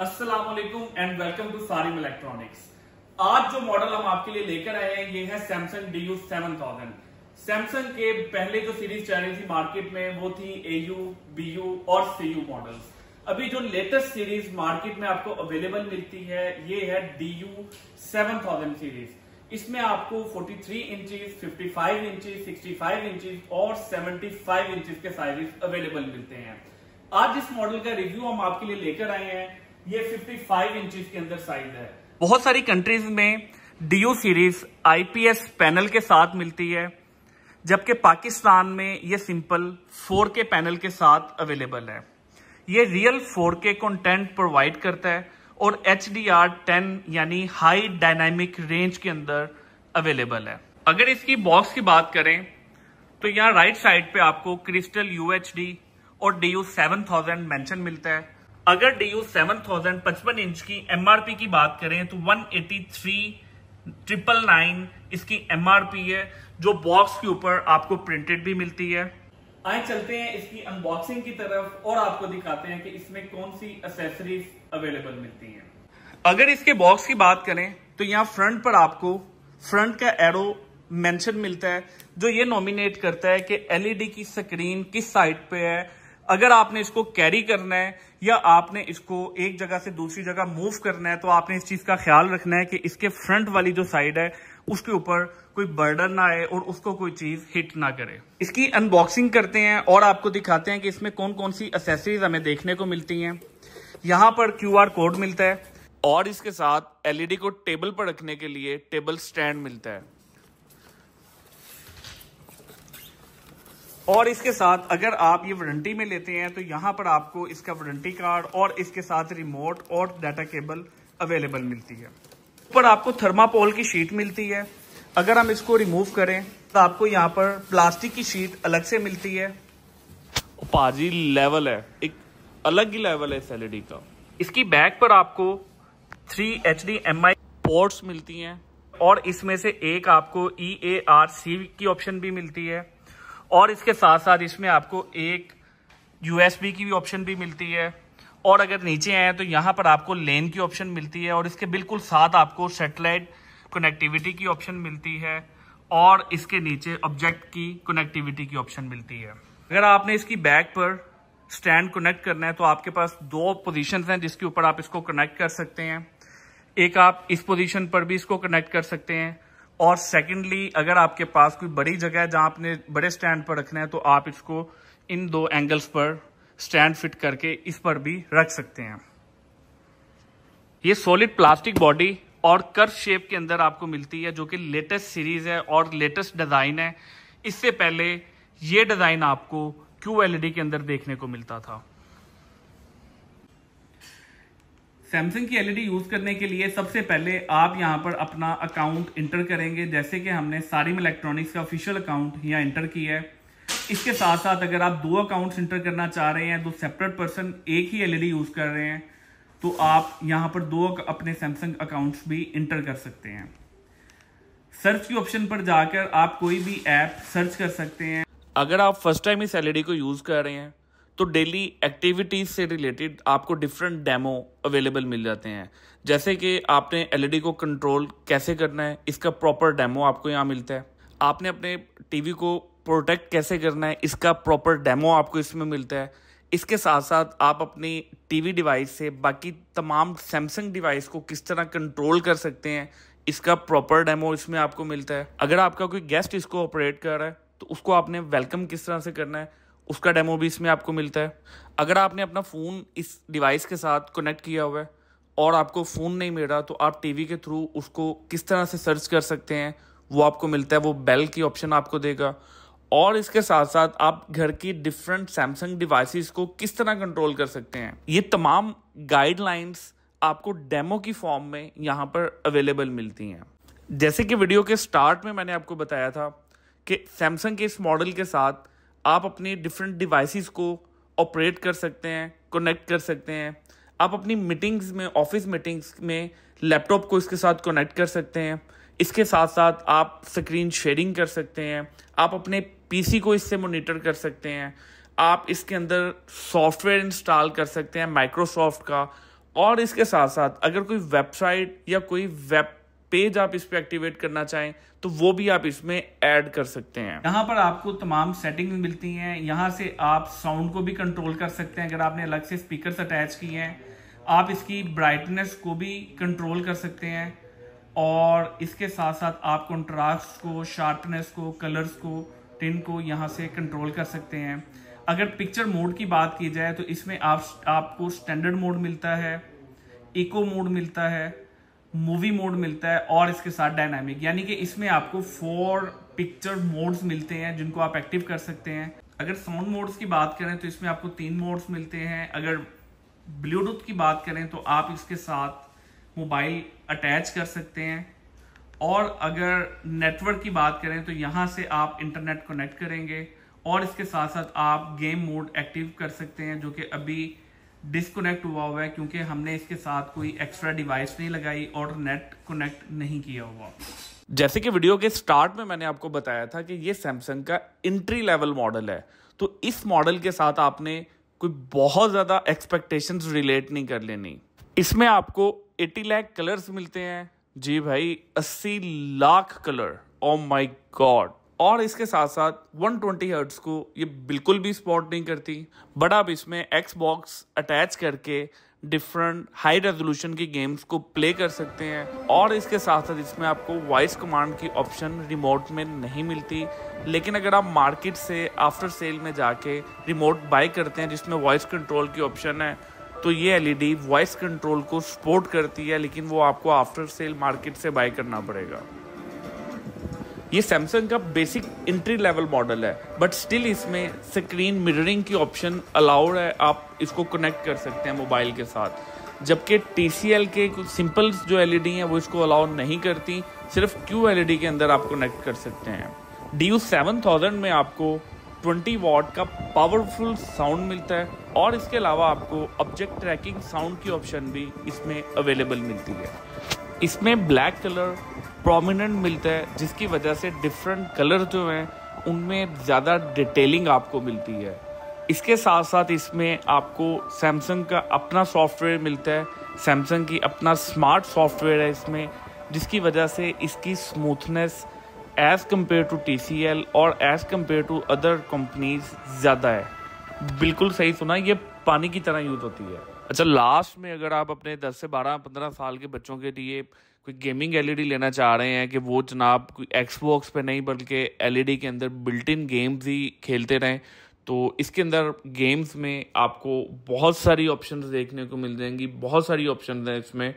अस्सलाम वालेकुम and welcome to Sarim electronics. आज जो मॉडल हम आपके लिए लेकर आए हैं ये है सैमसंग DU7000। सैमसंग के पहले जो सीरीज चल रही थी मार्केट में वो थी AU, BU और CU मॉडल्स। अभी जो लेटेस्ट सीरीज मार्केट में आपको अवेलेबल मिलती है ये है DU7000 सीरीज। इसमें आपको 43 इंचेस, 55 इंचेस, 65 इंचेस और 75 इंचेस के साइजेस अवेलेबल मिलते हैं। आज इस मॉडल का रिव्यू हम आपके लिए लेकर आए हैं। ये 55 इंचेस के अंदर साइज है। बहुत सारी कंट्रीज में DU सीरीज IPS पैनल के साथ मिलती है, जबकि पाकिस्तान में ये सिंपल 4K पैनल के साथ अवेलेबल है। ये रियल 4K कंटेंट प्रोवाइड करता है और HDR10 यानी हाई डायनामिक रेंज के अंदर अवेलेबल है। अगर इसकी बॉक्स की बात करें तो यहाँ राइट साइड पे आपको क्रिस्टल UHD और DU7000 मेंशन मिलता है। अगर DU7000 55 इंच की MRP की बात करें तो 183,999 इसकी MRP है, जो बॉक्स के ऊपर आपको प्रिंटेड भी मिलती है। आए चलते हैं इसकी अनबॉक्सिंग की तरफ और आपको दिखाते हैं कि इसमें कौन सी एक्सेसरीज अवेलेबल मिलती हैं। अगर इसके बॉक्स की बात करें तो यहाँ फ्रंट पर आपको फ्रंट का एरो मेंशन मिलता है, जो ये नॉमिनेट करता है कि LED की स्क्रीन किस साइड पे है। अगर आपने इसको कैरी करना है या आपने इसको एक जगह से दूसरी जगह मूव करना है तो आपने इस चीज का ख्याल रखना है कि इसके फ्रंट वाली जो साइड है उसके ऊपर कोई बर्डन ना आए और उसको कोई चीज हिट ना करे। इसकी अनबॉक्सिंग करते हैं और आपको दिखाते हैं कि इसमें कौन कौन सी एक्सेसरीज हमें देखने को मिलती हैं। यहाँ पर QR कोड मिलता है और इसके साथ LED को टेबल पर रखने के लिए टेबल स्टैंड मिलता है। और इसके साथ अगर आप ये वारंटी में लेते हैं तो यहाँ पर आपको इसका वारंटी कार्ड और इसके साथ रिमोट और डाटा केबल अवेलेबल मिलती है। ऊपर आपको थर्माकोल की शीट मिलती है। अगर हम इसको रिमूव करें तो आपको यहाँ पर प्लास्टिक की शीट अलग से मिलती है। पाजी लेवल है, एक अलग ही लेवल है इस LED का। इसकी बैक पर आपको 3 HDMI पोर्ट्स मिलती हैं और इसमें से एक आपको EARC की ऑप्शन भी मिलती है और इसके साथ साथ इसमें आपको एक USB की भी ऑप्शन भी मिलती है। और अगर नीचे आए तो यहाँ पर आपको लेन की ऑप्शन मिलती है और इसके बिल्कुल साथ आपको सैटेलाइट कनेक्टिविटी की ऑप्शन मिलती है और इसके नीचे ऑब्जेक्ट की कनेक्टिविटी की ऑप्शन मिलती है। अगर आपने इसकी बैक पर स्टैंड कनेक्ट करना है तो आपके पास दो पोजीशंस हैं जिसके ऊपर आप इसको कनेक्ट कर सकते हैं। एक आप इस पोजीशन पर भी इसको कनेक्ट कर सकते हैं और सेकेंडली अगर आपके पास कोई बड़ी जगह है जहां आपने बड़े स्टैंड पर रखना है तो आप इसको इन दो एंगल्स पर स्टैंड फिट करके इस पर भी रख सकते हैं। ये सॉलिड प्लास्टिक बॉडी और कर्व शेप के अंदर आपको मिलती है, जो कि लेटेस्ट सीरीज है और लेटेस्ट डिजाइन है। इससे पहले ये डिजाइन आपको QLED के अंदर देखने को मिलता था। सैमसंग की LED यूज करने के लिए सबसे पहले आप यहां पर अपना अकाउंट इंटर करेंगे, जैसे कि हमने सारिम इलेक्ट्रॉनिक्स का ऑफिशियल अकाउंट यहाँ इंटर किया है। इसके साथ साथ अगर आप दो अकाउंट्स इंटर करना चाह रहे हैं, दो सेपरेट पर्सन एक ही LED यूज कर रहे हैं, तो आप यहां पर दो अपने सैमसंग अकाउंट्स भी इंटर कर सकते हैं। सर्च की ऑप्शन पर जाकर आप कोई भी ऐप सर्च कर सकते हैं। अगर आप फर्स्ट टाइम इस LED को यूज कर रहे हैं तो डेली एक्टिविटीज से रिलेटेड आपको डिफरेंट डेमो अवेलेबल मिल जाते हैं, जैसे कि आपने LED को कंट्रोल कैसे करना है, इसका प्रॉपर डेमो आपको यहाँ मिलता है। आपने अपने टीवी को प्रोटेक्ट कैसे करना है, इसका प्रॉपर डेमो आपको इसमें मिलता है। इसके साथ साथ आप अपनी टीवी डिवाइस से बाकी तमाम सैमसंग डिवाइस को किस तरह कंट्रोल कर सकते हैं, इसका प्रॉपर डेमो इसमें आपको मिलता है। अगर आपका कोई गेस्ट इसको ऑपरेट कर रहा है तो उसको आपने वेलकम किस तरह से करना है, उसका डेमो भी इसमें आपको मिलता है। अगर आपने अपना फ़ोन इस डिवाइस के साथ कनेक्ट किया हुआ है और आपको फ़ोन नहीं मिल रहा तो आप टीवी के थ्रू उसको किस तरह से सर्च कर सकते हैं, वो आपको मिलता है। वो बेल की ऑप्शन आपको देगा और इसके साथ साथ आप घर की डिफरेंट सैमसंग डिवाइसेस को किस तरह कंट्रोल कर सकते हैं, ये तमाम गाइडलाइंस आपको डेमो की फॉर्म में यहाँ पर अवेलेबल मिलती हैं। जैसे कि वीडियो के स्टार्ट में मैंने आपको बताया था कि सैमसंग के इस मॉडल के साथ आप अपनी डिफरेंट डिवाइसेस को ऑपरेट कर सकते हैं, कनेक्ट कर सकते हैं। आप अपनी मीटिंग्स में, ऑफिस मीटिंग्स में लैपटॉप को इसके साथ कनेक्ट कर सकते हैं। इसके साथ साथ आप स्क्रीन शेयरिंग कर सकते हैं। आप अपने PC को इससे मॉनिटर कर सकते हैं। आप इसके अंदर सॉफ्टवेयर इंस्टॉल कर सकते हैं माइक्रोसॉफ्ट का और इसके साथ साथ अगर कोई वेबसाइट या कोई वेब पेज आप इस पे एक्टिवेट करना चाहें तो वो भी आप इसमें ऐड कर सकते हैं। यहाँ पर आपको तमाम सेटिंग्स मिलती हैं। यहाँ से आप साउंड को भी कंट्रोल कर सकते हैं। अगर आपने अलग से स्पीकर्स अटैच किए हैं, आप इसकी ब्राइटनेस को भी कंट्रोल कर सकते हैं और इसके साथ साथ आप कंट्रास्ट को, शार्पनेस को, कलर्स को, टिन को यहाँ से कंट्रोल कर सकते हैं। अगर पिक्चर मोड की बात की जाए तो इसमें आपको स्टैंडर्ड मोड मिलता है, इको मोड मिलता है, मूवी मोड मिलता है और इसके साथ डायनामिक, यानी कि इसमें आपको 4 पिक्चर मोड्स मिलते हैं जिनको आप एक्टिव कर सकते हैं। अगर साउंड मोड्स की बात करें तो इसमें आपको 3 मोड्स मिलते हैं। अगर ब्लूटूथ की बात करें तो आप इसके साथ मोबाइल अटैच कर सकते हैं और अगर नेटवर्क की बात करें तो यहाँ से आप इंटरनेट कनेक्ट करेंगे और इसके साथ साथ आप गेम मोड एक्टिव कर सकते हैं, जो कि अभी डिस्कनेक्ट हुआ है क्योंकि हमने इसके साथ कोई एक्स्ट्रा डिवाइस नहीं लगाई और नेट कनेक्ट नहीं किया हुआ। जैसे कि वीडियो के स्टार्ट में मैंने आपको बताया था कि ये सैमसंग का एंट्री लेवल मॉडल है, तो इस मॉडल के साथ आपने कोई बहुत ज्यादा एक्सपेक्टेशंस रिलेट नहीं कर लेनी। इसमें आपको 80 लाख कलर्स मिलते हैं। जी भाई, 80 lakh colour, oh my God. और इसके साथ साथ 120 हर्ट्ज को ये बिल्कुल भी सपोर्ट नहीं करती, बट आप इसमें Xbox अटैच करके डिफरेंट हाई रेजोल्यूशन की गेम्स को प्ले कर सकते हैं। और इसके साथ साथ इसमें आपको वॉइस कमांड की ऑप्शन रिमोट में नहीं मिलती, लेकिन अगर आप मार्केट से आफ्टर सेल में जाके रिमोट बाय करते हैं जिसमें वॉइस कंट्रोल की ऑप्शन है, तो ये LED वॉइस कंट्रोल को सपोर्ट करती है, लेकिन वो आपको आफ्टर सेल मार्केट से बाय करना पड़ेगा। ये सैमसंग का बेसिक एंट्री लेवल मॉडल है, बट स्टिल इसमें स्क्रीन मिररिंग की ऑप्शन अलाउड है। आप इसको कनेक्ट कर सकते हैं मोबाइल के साथ, जबकि TCL के कुछ सिंपल जो LED हैं वो इसको अलाउ नहीं करती, सिर्फ QLED के अंदर आप कनेक्ट कर सकते हैं। DU7000 में आपको 20 वॉट का पावरफुल साउंड मिलता है और इसके अलावा आपको ऑब्जेक्ट ट्रैकिंग साउंड की ऑप्शन भी इसमें अवेलेबल मिलती है। इसमें ब्लैक कलर प्रोमिनेंट मिलता है, जिसकी वजह से डिफरेंट कलर जो हैं उनमें ज़्यादा डिटेलिंग आपको मिलती है। इसके साथ साथ इसमें आपको सैमसंग का अपना सॉफ्टवेयर मिलता है, सैमसंग की अपना स्मार्ट सॉफ्टवेयर है इसमें, जिसकी वजह से इसकी smoothness as compare to TCL और as compare to other companies ज़्यादा है। बिल्कुल सही सुना, ये पानी की तरह यूज़ होती है। अच्छा, लास्ट में अगर आप अपने 10 से 12-15 साल के बच्चों के लिए कोई गेमिंग LED लेना चाह रहे हैं कि वो जनाब कोई Xbox पे नहीं बल्कि LED के अंदर बिल्ट इन गेम्स ही खेलते रहें, तो इसके अंदर गेम्स में आपको बहुत सारी ऑप्शंस देखने को मिल जाएंगी। बहुत सारी ऑप्शंस हैं इसमें।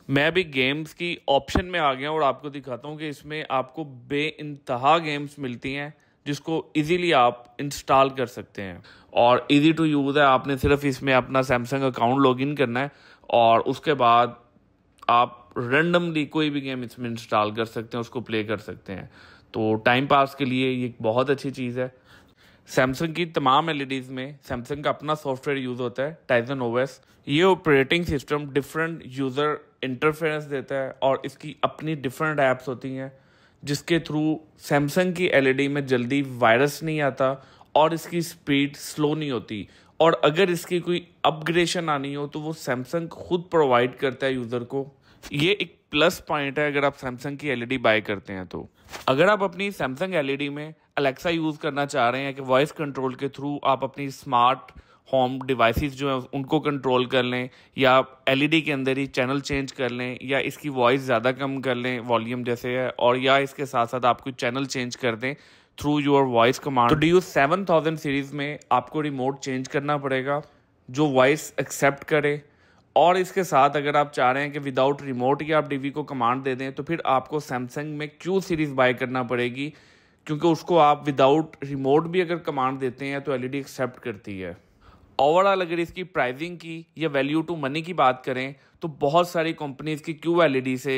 मैं भी गेम्स की ऑप्शन में आ गया और आपको दिखाता हूँ कि इसमें आपको बेइंतहा गेम्स मिलती हैं जिसको इजीली आप इंस्टॉल कर सकते हैं और इजी टू यूज़ है। आपने सिर्फ इसमें अपना सैमसंग अकाउंट लॉगिन करना है और उसके बाद आप रैंडमली कोई भी गेम इसमें इंस्टॉल कर सकते हैं, उसको प्ले कर सकते हैं। तो टाइम पास के लिए ये बहुत अच्छी चीज़ है। सैमसंग की तमाम LEDs में सैमसंग का अपना सॉफ्टवेयर यूज़ होता है, टाइजन OS। ये operating system different user interference देता है और इसकी अपनी डिफरेंट ऐप्स होती हैं जिसके थ्रू सैमसंग की LED में जल्दी वायरस नहीं आता और इसकी स्पीड स्लो नहीं होती। और अगर इसकी कोई अपग्रेडेशन आनी हो तो वो सैमसंग खुद प्रोवाइड करता है यूज़र को। ये एक प्लस पॉइंट है अगर आप सैमसंग की LED बाय करते हैं तो। अगर आप अपनी सैमसंग LED में अलेक्सा यूज़ करना चाह रहे हैं कि वॉइस कंट्रोल के थ्रू आप अपनी स्मार्ट होम डिवाइसेस जो हैं उनको कंट्रोल कर लें, या LED के अंदर ही चैनल चेंज कर लें, या इसकी वॉइस ज़्यादा कम कर लें वॉल्यूम जैसे है, और या इसके साथ साथ आप कोई चैनल चेंज कर दें थ्रू योर वॉइस कमांड, तो DU7000 सीरीज़ में आपको रिमोट चेंज करना पड़ेगा जो वॉइस एक्सेप्ट करे। और इसके साथ अगर आप चाह रहे हैं कि विदाउट रिमोट ही आप DV को कमांड दे दें तो फिर आपको सैमसंग में Q सीरीज़ बाय करना पड़ेगी, क्योंकि उसको आप विदाउट रिमोट भी अगर कमांड देते हैं तो LED एक्सेप्ट करती है। ओवरऑल अगर इसकी प्राइसिंग की या वैल्यू टू मनी की बात करें तो बहुत सारी कंपनीज की QLED से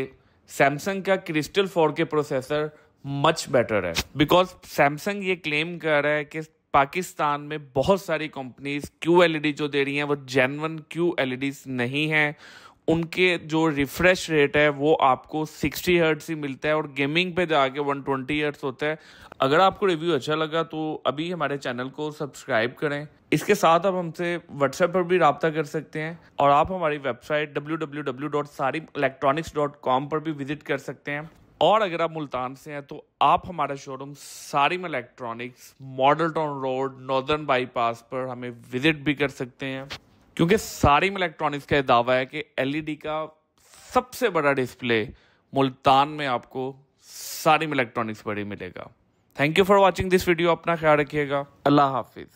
सैमसंग का crystal 4K processor much better है, बिकॉज सैमसंग ये क्लेम कर रहा है कि पाकिस्तान में बहुत सारी कंपनीज QLED जो दे रही हैं वो जेन्युइन QLEDs नहीं हैं। उनके जो रिफ्रेश रेट है वो आपको 60 हर्ट्ज ही मिलता है और गेमिंग पे जाके 120 हर्ट्ज होता है। अगर आपको रिव्यू अच्छा लगा तो अभी हमारे चैनल को सब्सक्राइब करें। इसके साथ आप हमसे व्हाट्सएप पर भी रब्ता कर सकते हैं और आप हमारी वेबसाइट www.sarimelectronics.com पर भी विजिट कर सकते हैं। और अगर आप मुल्तान से हैं तो आप हमारा showroom Sarim electronics model town road northern bypass पर हमें विजिट भी कर सकते हैं, क्योंकि सारिम इलेक्ट्रॉनिक्स का दावा है कि एलईडी का सबसे बड़ा डिस्प्ले मुल्तान में आपको सारिम इलेक्ट्रॉनिक्स पर ही मिलेगा। Thank you for watching this video. अपना ख्याल रखिएगा। अल्लाह हाफिज।